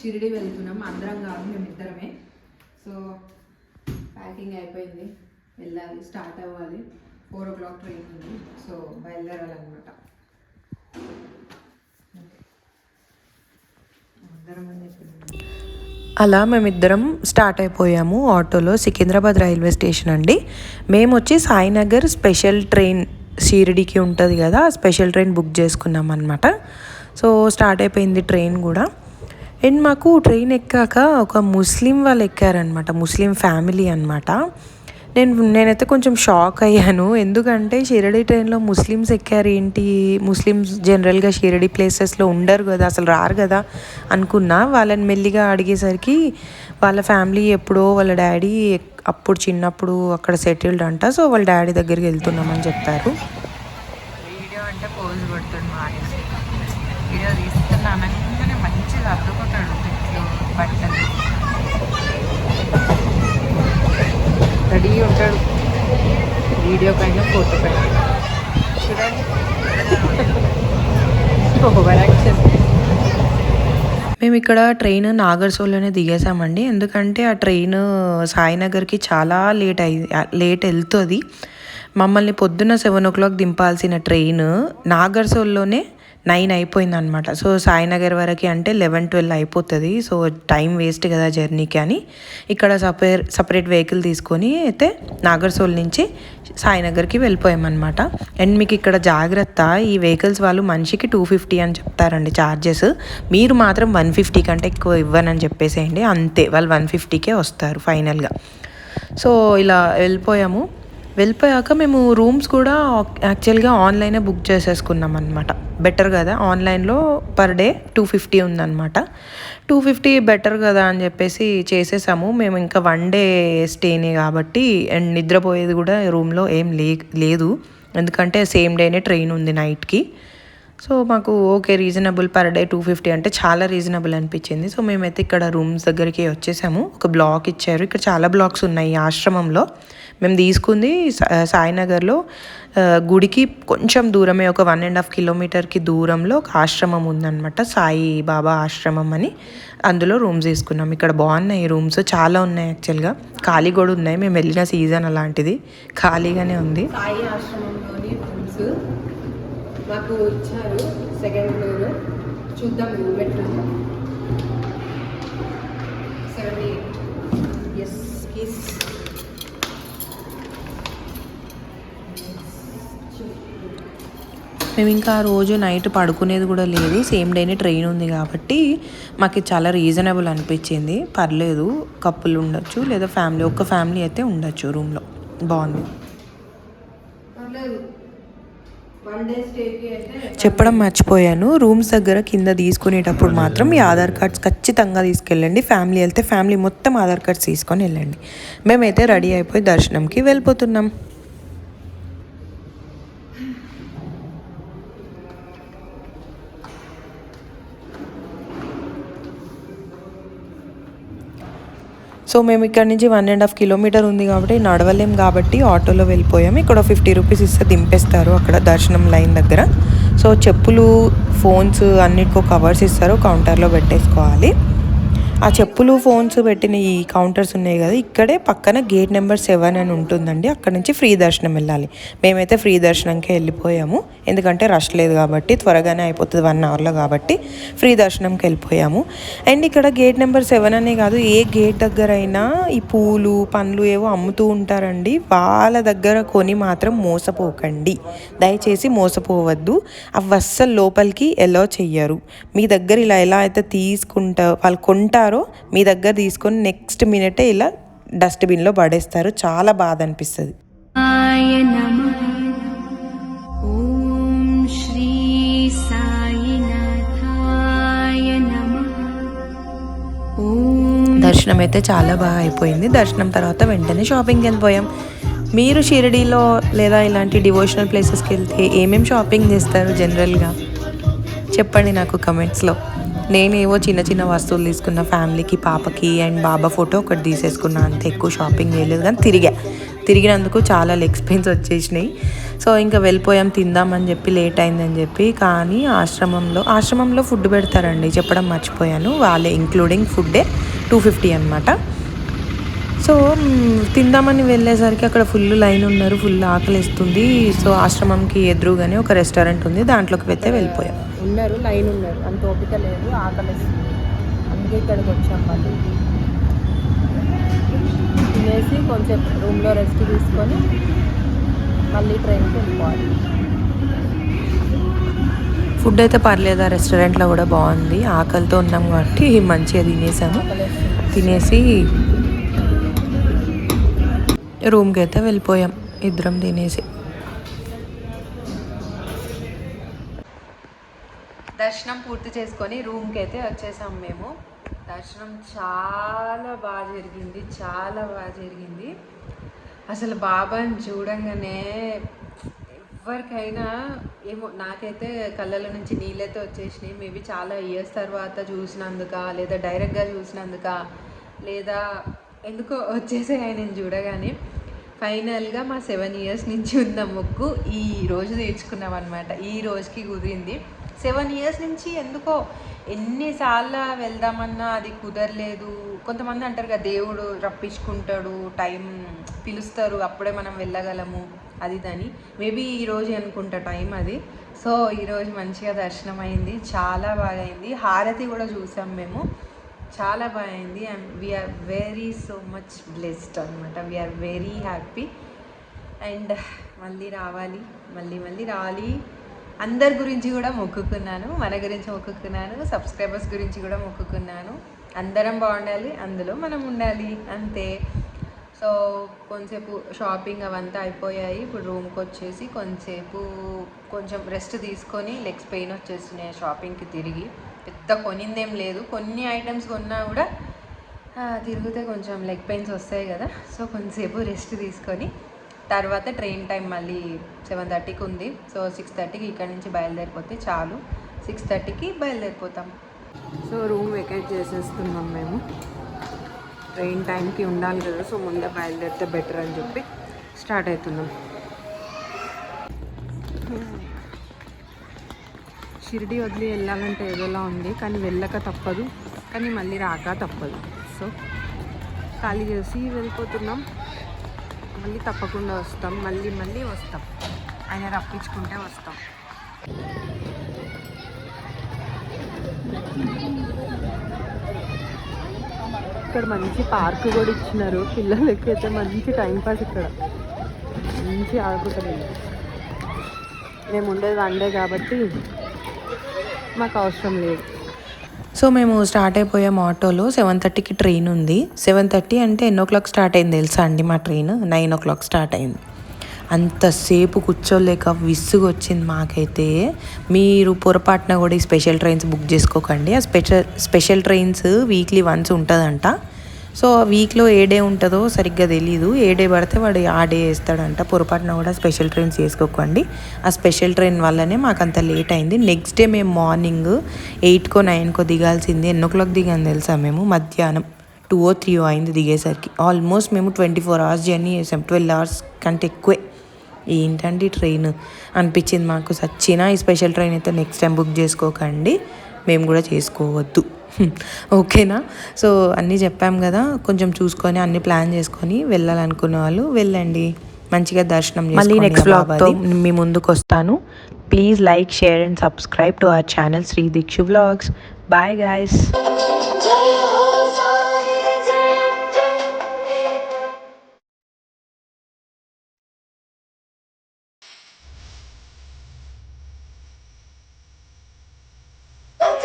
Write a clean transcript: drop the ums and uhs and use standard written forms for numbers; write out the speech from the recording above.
షిరిడి వెళ్తున్నాం, అందరం కాదు మేమిద్దరమే. సో ప్యాకింగ్ అయిపోయింది, వెళ్ళాలి, స్టార్ట్ అవ్వాలి. 4 o'clock ట్రైన్ ఉంది, సో బయలుదేరాలన్నమాట. అలా మేమిద్దరం స్టార్ట్ అయిపోయాము ఆటోలో. సికింద్రాబాద్ రైల్వే స్టేషన్ అండి. మేము వచ్చి సాయినగర్ స్పెషల్ ట్రైన్ షిరిడికి ఉంటుంది కదా, స్పెషల్ ట్రైన్ బుక్ చేసుకున్నాం అనమాట. సో స్టార్ట్ అయిపోయింది ట్రైన్ కూడా. అండ్ మాకు ట్రైన్ ఎక్కాక ఒక ముస్లిం వాళ్ళు ఎక్కారనమాట, ముస్లిం ఫ్యామిలీ అనమాట. నేనైతే కొంచెం షాక్ అయ్యాను, ఎందుకంటే షిరిడి ట్రైన్లో ముస్లిమ్స్ ఎక్కారు ఏంటి, ముస్లిమ్స్ జనరల్గా షిరిడి ప్లేసెస్లో ఉండరు కదా, అసలు రారు కదా అనుకున్నా. వాళ్ళని మెల్లిగా అడిగేసరికి వాళ్ళ ఫ్యామిలీ ఎప్పుడో వాళ్ళ డాడీ అప్పుడు చిన్నప్పుడు అక్కడ సెటిల్డ్ అంట. సో వాళ్ళ డాడీ దగ్గరికి వెళ్తున్నామని చెప్పారు. వీడియో అంటే పోజ్ కొడుతుంది మానేసి, వీడియో తీస్తున్నాను మంచిగా అద్దుకుంటాడు బట్టలు, రెడీ ఉంటాడు వీడియో పైన ఫోటో పైన. చూడండి మేము ఇక్కడ ట్రైన్ నాగర్సోల్లోనే దిగేసామండి, ఎందుకంటే ఆ ట్రైన్ సాయినగర్కి చాలా లేట్ వెళ్తుంది. మమ్మల్ని పొద్దున్న 7 o'clock దింపాల్సిన ట్రైన్ నాగర్సోల్లోనే 9 అయిపోయింది అనమాట. సో సాయినగర్ వరకు అంటే 11-12 అయిపోతుంది. సో టైం వేస్ట్ కదా జర్నీకి అని ఇక్కడ సపరేట్ వెహికల్ తీసుకొని అయితే నాగర్సోల్ నుంచి సాయినగర్కి వెళ్ళిపోయామన్నమాట. అండ్ మీకు ఇక్కడ జాగ్రత్త, ఈ వెహికల్స్ వాళ్ళు మనిషికి 250 అని చెప్తారండి ఛార్జెస్. మీరు మాత్రం 150 కంటే ఎక్కువ ఇవ్వనని చెప్పేసేయండి, అంతే. వాళ్ళు 150కే వస్తారు ఫైనల్గా. సో ఇలా వెళ్ళిపోయాక మేము రూమ్స్ కూడా యాక్చువల్గా ఆన్లైనే బుక్ చేసేసుకున్నాం అనమాట. బెటర్ కదా, ఆన్లైన్లో పర్ డే 250 ఉందన్నమాట. 250 బెటర్ కదా అని చెప్పేసి చేసేసాము. మేము ఇంకా 1 day స్టేనే కాబట్టి, అండ్ నిద్రపోయేది కూడా రూమ్లో ఏం లేదు, ఎందుకంటే సేమ్ డేనే ట్రైన్ ఉంది నైట్కి. సో మాకు ఓకే, రీజనబుల్, పర్ డే 250 అంటే చాలా రీజనబుల్ అనిపించింది. సో మేమైతే ఇక్కడ రూమ్స్ దగ్గరికి వచ్చేసాము. ఒక బ్లాక్ ఇచ్చారు, ఇక్కడ చాలా బ్లాక్స్ ఉన్నాయి ఆశ్రమంలో. మేము తీసుకుంది సాయినగర్లో గుడికి కొంచెం దూరమే, ఒక 1.5 kilometerకి దూరంలో ఒక ఆశ్రమం ఉందన్నమాట, సాయి బాబా ఆశ్రమం అని. అందులో రూమ్స్ తీసుకున్నాం. ఇక్కడ బాగున్నాయి రూమ్స్, చాలా ఉన్నాయి యాక్చువల్గా, ఖాళీ కూడా ఉన్నాయి. మేము వెళ్ళిన సీజన్ అలాంటిది, ఖాళీగానే ఉంది. సాయి ఆశ్రమంలోని రూమ్స్ మాకు ఇచ్చారు, 2nd floor. చూద్దాం రూమ్ ఎట్లుందో. 78 ఎస్ కీస్. మేము ఇంకా ఆ రోజు నైట్ పడుకునేది కూడా లేదు, సేమ్ డేనే ట్రైన్ ఉంది కాబట్టి మాకు చాలా రీజనబుల్ అనిపించింది. పర్లేదు, కప్పులు ఉండొచ్చు లేదా ఫ్యామిలీ, ఒక్క ఫ్యామిలీ అయితే ఉండొచ్చు రూమ్లో. బాగుంది. చెప్పడం మర్చిపోయాను, రూమ్స్ దగ్గర కింద తీసుకునేటప్పుడు మాత్రం ఈ ఆధార్ కార్డ్స్ ఖచ్చితంగా తీసుకెళ్ళండి. ఫ్యామిలీ వెళ్తే ఫ్యామిలీ మొత్తం ఆధార్ కార్డ్స్ తీసుకొని వెళ్ళండి. మేమైతే రెడీ అయిపోయి దర్శనంకి వెళ్ళిపోతున్నాం. సో మేము ఇక్కడ నుంచి 1.5 kilometer ఉంది కాబట్టి నడవలేం కాబట్టి ఆటోలో వెళ్ళిపోయాము. ఇక్కడ 50 rupees ఇస్తే దింపేస్తారు అక్కడ దర్శనం లైన్ దగ్గర. సో చెప్పులు, ఫోన్స్ అన్నిటికో కవర్స్ ఇస్తారు, కౌంటర్లో పెట్టేసుకోవాలి. ఆ చెప్పులు, ఫోన్స్ పెట్టిన ఈ కౌంటర్స్ ఉన్నాయి కదా, ఇక్కడే పక్కన గేట్ నెంబర్ 7 అని ఉంటుందండి, అక్కడ నుంచి ఫ్రీ దర్శనం వెళ్ళాలి. మేమైతే ఫ్రీ దర్శనంకే వెళ్ళిపోయాము, ఎందుకంటే రష్ లేదు కాబట్టి, త్వరగానే అయిపోతుంది 1 hourలో కాబట్టి ఫ్రీ దర్శనంకి వెళ్ళిపోయాము. అండ్ ఇక్కడ గేట్ నెంబర్ 7 అనే కాదు, ఏ గేట్ దగ్గర అయినా ఈ పూలు, పండ్లు ఏవో అమ్ముతూ ఉంటారండి. వాళ్ళ దగ్గర కొని మాత్రం మోసపోకండి, దయచేసి మోసపోవద్దు. అవి అస్సలు లోపలికి ఎలా చెయ్యరు. మీ దగ్గర ఇలా ఎలా అయితే వాళ్ళు కొంటారు, మీ దగ్గర తీసుకొని నెక్స్ట్ మినిటే ఇలా డస్ట్బిన్లో పడేస్తారు. చాలా బాధ అనిపిస్తుంది. దర్శనం అయితే చాలా బాగా అయిపోయింది. దర్శనం తర్వాత వెంటనే షాపింగ్కి వెళ్ళిపోయాం. మీరు షిరిడీలో లేదా ఇలాంటి డివోషనల్ ప్లేసెస్కి వెళ్తే ఏమేమి షాపింగ్ చేస్తారు జనరల్గా చెప్పండి నాకు కమెంట్స్లో. నేనేవో చిన్న చిన్న వస్తువులు తీసుకున్న, ఫ్యామిలీకి, పాపకి అండ్ బాబా ఫోటో ఒకటి తీసేసుకున్నా, అంతే. ఎక్కువ షాపింగ్ చేయలేదు కానీ తిరిగినందుకు చాలా లెగ్స్ పెయిన్స్ వచ్చేసినాయి. సో ఇంకా వెళ్ళిపోయాం తిందామని చెప్పి, లేట్ అయిందని చెప్పి. కానీ ఆశ్రమంలో ఫుడ్ పెడతారండి, చెప్పడం మర్చిపోయాను. వాళ్ళే ఇంక్లూడింగ్ ఫుడ్డే 250 అనమాట. సో తిందామని వెళ్ళేసరికి అక్కడ ఫుల్ లైన్ ఉన్నారు, ఫుల్ ఆకలిస్తుంది. సో ఆశ్రమంకి ఎదురుగానే ఒక రెస్టారెంట్ ఉంది, దాంట్లోకి వెళ్ళిపోయాం. లైన్ ఉన్నారు, అంత ఓపిక లేదు, ఆకలిస్తుంది, అందుకే ఇక్కడికి వచ్చాం. మళ్ళీ తినేసి కొంచెం రూమ్లో రెస్ట్ తీసుకొని మళ్ళీ ట్రైన్కి వెళ్ళిపోవాలి. ఫుడ్ అయితే పర్లేదు, ఆ రెస్టారెంట్లో కూడా బాగుంది. ఆకలితో ఉన్నాం కాబట్టి మంచిగా తినేసాము. తినేసి రూమ్కి అయితే వెళ్ళిపోయాం ఇద్దరం తినేసి. దర్శనం పూర్తి చేసుకొని రూమ్కి అయితే వచ్చేసాం మేము. దర్శనం చాలా బాగా జరిగింది. అసలు బాబాని చూడంగానే ఎవరికైనా ఏమో, నాకైతే కళ్ళల నుంచి నీళ్ళైతే వచ్చేసినాయి. మేబీ చాలా ఇయర్స్ తర్వాత చూసినందుక, లేదా డైరెక్ట్గా చూసినందుక, లేదా ఎందుకో వచ్చేసాయి ఆయన చూడగానే. ఫైనల్గా మా 7 years నుంచి ఉన్న మొక్కు ఈ రోజు తీర్చుకున్నాం అనమాట. ఈ రోజుకి కుదిరింది. 7 years నుంచి ఎందుకో ఎన్నిసార్లు వెళ్దామన్నా అది కుదరలేదు. కొంతమంది అంటారు కదా, దేవుడు రప్పించుకుంటాడు, టైం పిలుస్తారు, అప్పుడే మనం వెళ్ళగలము, అది దాని. మేబీ ఈరోజు అనుకుంటా టైం అది. సో ఈరోజు మంచిగా దర్శనం అయింది, చాలా బాగా అయింది. హారతి కూడా చూసాం మేము, చాలా బాగా అయింది. And we are very so much blessed అనమాట. We are very happy. అండ్ మళ్ళీ రావాలి. అందరి గురించి కూడా మొక్కుకున్నాను, మన గురించి మొక్కుకున్నాను, సబ్స్క్రైబర్స్ గురించి కూడా మొక్కుకున్నాను. అందరం బాగుండాలి, అందులో మనం ఉండాలి, అంతే. సో కొంచెంసేపు షాపింగ్ అవంతా అయిపోయాయి. ఇప్పుడు రూమ్కి వచ్చేసి కొంచెం రెస్ట్ తీసుకొని, లెగ్స్ పెయిన్ వచ్చేస్తున్నాయి షాపింగ్కి తిరిగి. పెద్ద కొనిందేం లేదు, కొన్ని ఐటమ్స్ కొన్నా కూడా తిరిగితే కొంచెం లెగ్ పెయిన్స్ వస్తాయి కదా. సో కొంచెంసేపు రెస్ట్ తీసుకొని తర్వాత ట్రైన్ టైం మళ్ళీ 7:30కి ఉంది. సో 6:30కి ఇక్కడ నుంచి బయలుదేరిపోతే చాలు. 6:30కి బయలుదేరిపోతాం. సో రూమ్ వెకేట్ చేసేస్తున్నాం మేము. ట్రైన్ టైంకి ఉండాలి కదా, సో ముందే బయలుదేరితే బెటర్ అని చెప్పి స్టార్ట్ అవుతున్నాం. షిరిడి వదిలి వెళ్ళాలంటే ఏదోలా ఉంది, కానీ వెళ్ళక తప్పదు, కానీ మళ్ళీ రాక తప్పదు. సో ఖాళీ చేసి వెళ్ళిపోతున్నాం. మళ్ళీ తప్పకుండా వస్తాం, మళ్ళీ వస్తాం, ఆయన రప్పించుకుంటే వస్తాం. ఇక్కడ మంచి పార్క్ కూడా ఇచ్చినారు, పిల్లలకి అయితే మంచి టైంపాస్. ఇక్కడ మంచి ఆడుకుంటారు. మేము ఉండేది 1 day కాబట్టి మాకు అవసరం లేదు. సో మేము స్టార్ట్ అయిపోయాం ఆటోలో. 7:30కి ట్రైన్ ఉంది. 7:30 అంటే ఎన్నో క్లాక్ స్టార్ట్ అయింది తెలుసా అండి? మా ట్రైన్ 9 o'clock స్టార్ట్ అయింది. అంతసేపు కూర్చోలేక విసుగు వచ్చింది మాకైతే. మీరు పొరపాటున కూడా ఈ స్పెషల్ ట్రైన్స్ బుక్ చేసుకోకండి. ఆ స్పెషల్ ట్రైన్స్ వీక్లీ వన్స్ ఉంటుందంట. సో వీక్లో ఏ డే ఉంటుందో సరిగ్గా తెలీదు. ఏ డే పడితే వాడు ఆ డే వేస్తాడంట. పొరపాటున కూడా స్పెషల్ ట్రైన్స్ చేసుకోకండి. ఆ స్పెషల్ ట్రైన్ వల్లనే మాకు అంత లేట్ అయింది. నెక్స్ట్ డే మేము మార్నింగ్ 8కో 9కో దిగాల్సింది. ఎన్నో క్లాక్ దిగాను తెలుసా? మేము మధ్యాహ్నం 2 or 3 అయింది దిగేసరికి. ఆల్మోస్ట్ మేము 24 hours జర్నీ చేసాం. 12 hours కంటే ఎక్కువే. ఏంటండి ట్రైన్ అనిపించింది మాకు. సచ్చినా ఈ స్పెషల్ ట్రైన్ అయితే నెక్స్ట్ టైం బుక్ చేసుకోకండి, మేము కూడా చేసుకోవద్దు. ఓకేనా? సో అన్నీ చెప్పాం కదా, కొంచెం చూసుకొని అన్ని ప్లాన్ చేసుకొని వెళ్ళాలనుకున్న వాళ్ళు వెళ్ళండి, మంచిగా దర్శనం చేసుకోండి. మళ్ళీ నెక్స్ట్ వ్లాగ్తో మీ ముందుకు వస్తాను. Please like, share and subscribe to our channel Shri Dikshu vlogs. Bye guys.